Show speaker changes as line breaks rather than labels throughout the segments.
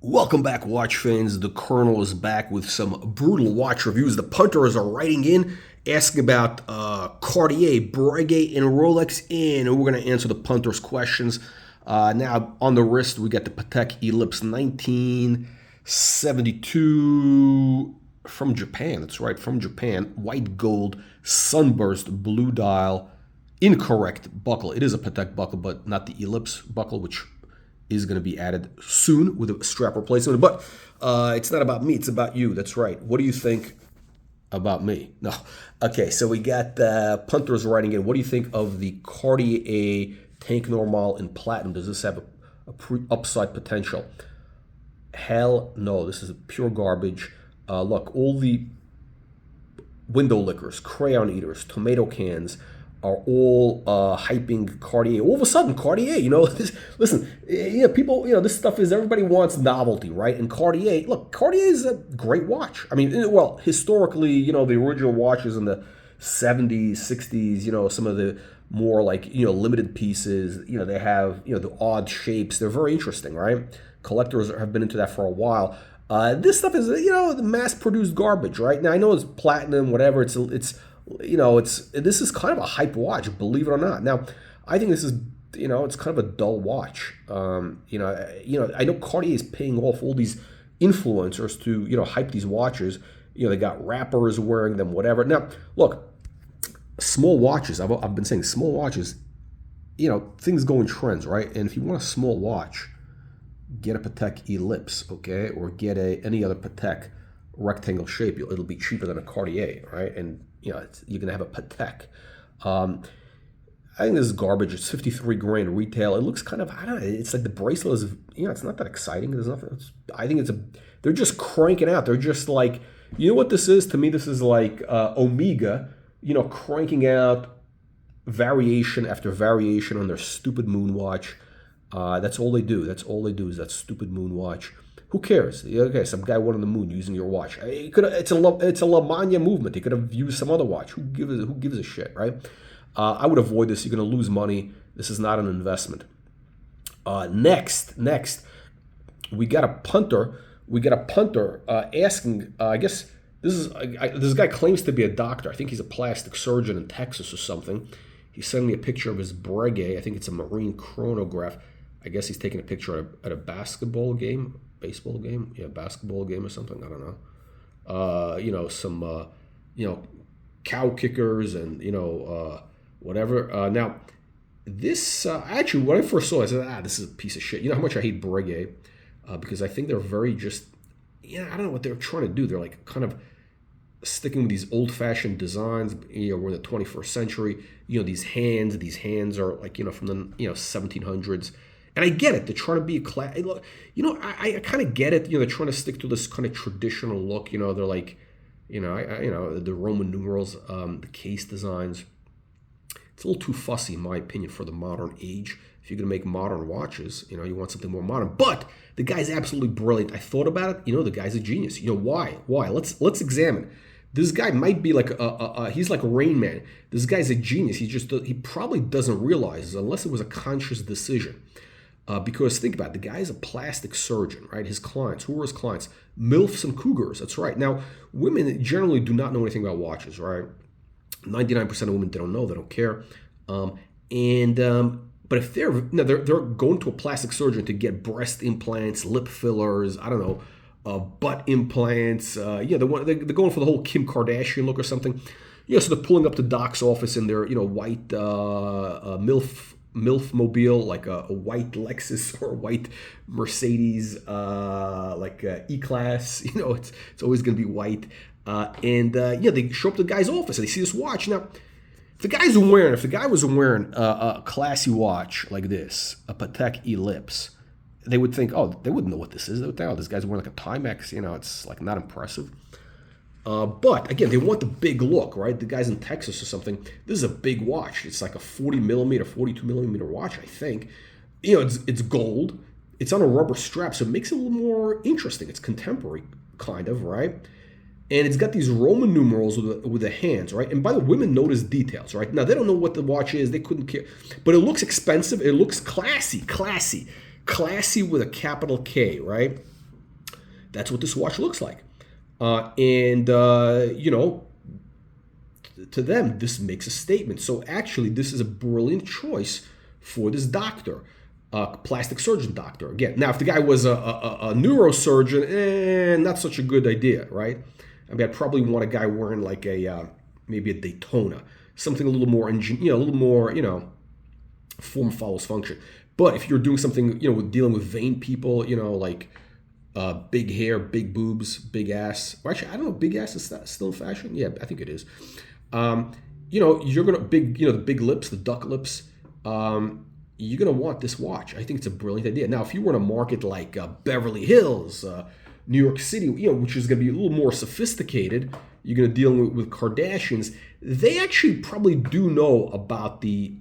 Welcome back, watch fans. The Colonel is back with some brutal watch reviews. The Punters are writing in, asking about Cartier, Breguet, and Rolex in, and we're going to answer the Punters' questions. Now, on the wrist, we got the Patek Ellipse 1972 from Japan. That's right, from Japan. White gold, sunburst, blue dial, incorrect buckle. It is a Patek buckle, but not the Ellipse buckle, which is going to be added soon with a strap replacement. But it's not about me, it's about you. That's right. What do you think about me? No. Okay, so we got Punters writing in. What do you think of the Cartier Tank Normal in platinum? Does this have a upside potential? Hell no. This is pure garbage. Look, all the window lickers, crayon eaters, tomato cans are all hyping Cartier. All of a sudden, Cartier, listen, people, this stuff is, everybody wants novelty, right? And Cartier, look, Cartier is a great watch. I mean, well, historically, the original watches in the 70s, 60s, some of the more like, limited pieces, they have, the odd shapes. They're very interesting, right? Collectors have been into that for a while. This stuff is, the mass-produced garbage, right? Now, I know it's platinum, whatever, it's this is kind of a hype watch, believe it or not. Now, I think this is, it's kind of a dull watch. I know Cartier is paying off all these influencers to, hype these watches. They got rappers wearing them, whatever. Now, look, small watches, I've been saying small watches, things go in trends, right? And if you want a small watch, get a Patek Ellipse, okay? Or get any other Patek rectangle shape. It'll be cheaper than a Cartier, right? And you're gonna have a Patek. I think this is garbage. It's 53 grand retail. It looks kind of, I don't know. It's like the bracelet is, it's not that exciting. There's nothing. I think they're just cranking out. They're just like, what this is to me. This is like Omega, cranking out variation after variation on their stupid moon watch. That's all they do. That's all they do is that stupid moon watch. Who cares? Okay, some guy went on the moon using your watch. It's a La Mania movement. He could have used some other watch. Who gives a shit, right? I would avoid this. You're going to lose money. This is not an investment. Next, we got a punter. Asking. I guess this guy claims to be a doctor. I think he's a plastic surgeon in Texas or something. He sent me a picture of his Breguet. I think it's a marine chronograph. I guess he's taking a picture at a basketball game. Baseball game, basketball game or something. I don't know. Some cow kickers and whatever. Now, this actually, when I first saw it, I said, this is a piece of shit. You know how much I hate Breguet because I think they're very just, I don't know what they're trying to do. They're like kind of sticking with these old-fashioned designs. We're in the 21st century. These hands are like from the 1700s. And I get it. They're trying to be a class. I kind of get it. They're trying to stick to this kind of traditional look. They're like, the Roman numerals, the case designs. It's a little too fussy, in my opinion, for the modern age. If you're going to make modern watches, you want something more modern. But the guy's absolutely brilliant. I thought about it. The guy's a genius. Why? Let's examine. This guy might be like he's like a Rain Man. This guy's a genius. He probably doesn't realize, unless it was a conscious decision. Because think about it, the guy's a plastic surgeon, right? His clients, who are his clients? MILFs and cougars, that's right. Now, women generally do not know anything about watches, right? 99% of women, they don't know, they don't care. But if they're going to a plastic surgeon to get breast implants, lip fillers, I don't know, butt implants, they're going for the whole Kim Kardashian look or something. So they're pulling up to Doc's office in their, white MILF mobile, like a white Lexus or a white Mercedes, like E-Class. It's always going to be white. They show up to the guy's office and they see this watch. Now, if the guy was wearing a classy watch like this, a Patek Ellipse, they would think, they wouldn't know what this is. They would think, this guy's wearing like a Timex. It's like not impressive. But again, they want the big look, right? The guy's in Texas or something. This is a big watch. It's like a 40 millimeter, 42 millimeter watch, I think. It's gold. It's on a rubber strap, so it makes it a little more interesting. It's contemporary, kind of, right? And it's got these Roman numerals with the hands, right? And by the way, women notice details, right? Now, they don't know what the watch is. They couldn't care. But it looks expensive. It looks classy with a capital K, right? That's what this watch looks like. You know, to them, this makes a statement. So actually, this is a brilliant choice for this doctor, plastic surgeon doctor. Again, now if the guy was a neurosurgeon, not such a good idea, right? I mean, I'd probably want a guy wearing like a maybe a Daytona, something a little more, a little more, form follows function. But if you're doing something, with dealing with vain people, like big hair, big boobs, big ass. Or actually, I don't know, big ass is still in fashion. Yeah, I think it is. You're gonna the big lips, the duck lips. You're gonna want this watch. I think it's a brilliant idea. Now, if you were in a market like Beverly Hills, New York City, which is gonna be a little more sophisticated, you're gonna deal with Kardashians. They actually probably do know about the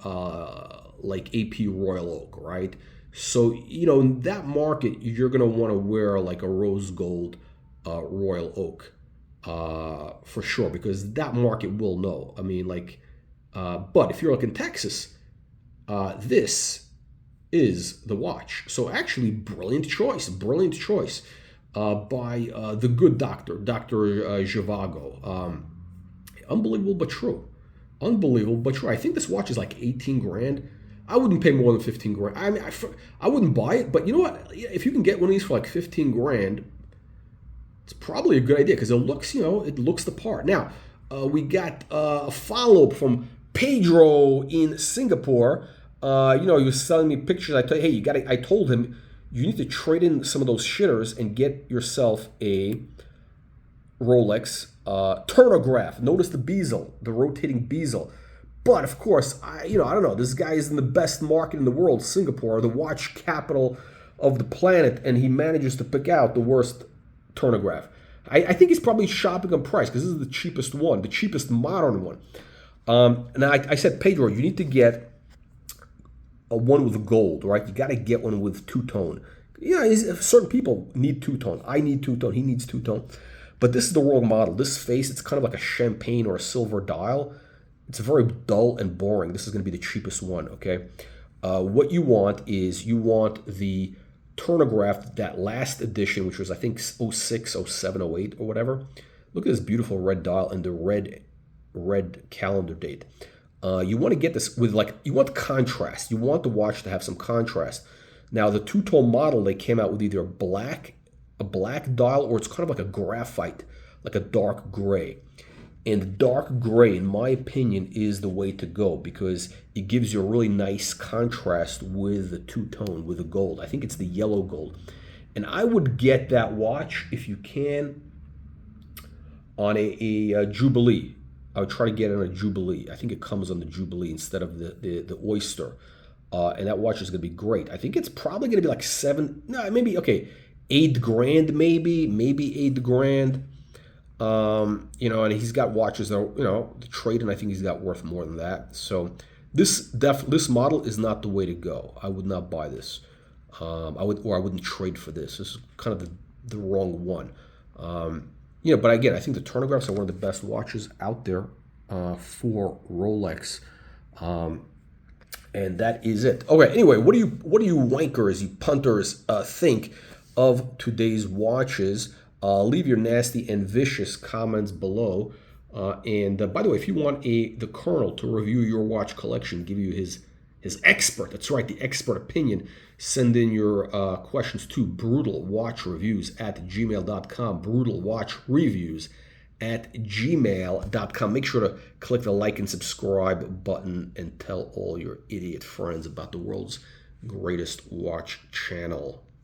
like AP Royal Oak, right? So, in that market, you're going to want to wear like a rose gold Royal Oak for sure, because that market will know. I mean, but if you're like in Texas, this is the watch. So actually, brilliant choice by the good doctor, Dr. Zhivago. Unbelievable but true. Unbelievable but true. I think this watch is like 18 grand. I wouldn't pay more than 15 grand. I mean, I wouldn't buy it, but you know what? If you can get one of these for like 15 grand, it's probably a good idea because it looks, it looks the part. Now, we got a follow-up from Pedro in Singapore. He was selling me pictures. I told him you need to trade in some of those shitters and get yourself a Rolex Turn-O-Graph. Notice the bezel, the rotating bezel. But of course, I don't know. This guy is in the best market in the world, Singapore, the watch capital of the planet, and he manages to pick out the worst Turnograph. I think he's probably shopping on price because this is the cheapest one, the cheapest modern one. And I said, Pedro, you need to get a one with gold, right? You got to get one with two-tone. Certain people need two-tone. I need two-tone. He needs two-tone. But this is the wrong model. This face, it's kind of like a champagne or a silver dial. It's very dull and boring. This is going to be the cheapest one, okay? What you want is the Turnograph, that last edition, which was, I think, 06, 07, 08 or whatever. Look at this beautiful red dial and the red calendar date. You want to get this with, you want contrast. You want the watch to have some contrast. Now, the two-tone model, they came out with either a black dial, or it's kind of like a graphite, like a dark gray. And dark gray, in my opinion, is the way to go because it gives you a really nice contrast with the two-tone, with the gold. I think it's the yellow gold. And I would get that watch, if you can, on a Jubilee. I would try to get it on a Jubilee. I think it comes on the Jubilee instead of the Oyster. And that watch is going to be great. I think it's probably going to be like 8 grand maybe 8 grand. And he's got watches that are, the trade-in, I think he's got worth more than that. So this model is not the way to go. I would not buy this. I wouldn't trade for this. This is kind of the wrong one. But again, I think the Turnographs are one of the best watches out there for Rolex. And that is it. Okay, anyway, what do you wankers, you punters, think of today's watches? Leave your nasty and vicious comments below. And by the way, if you want the Colonel to review your watch collection, give you his expert, that's right, the expert opinion, send in your questions to brutalwatchreviews@gmail.com, brutalwatchreviews@gmail.com. Make sure to click the like and subscribe button and tell all your idiot friends about the world's greatest watch channel.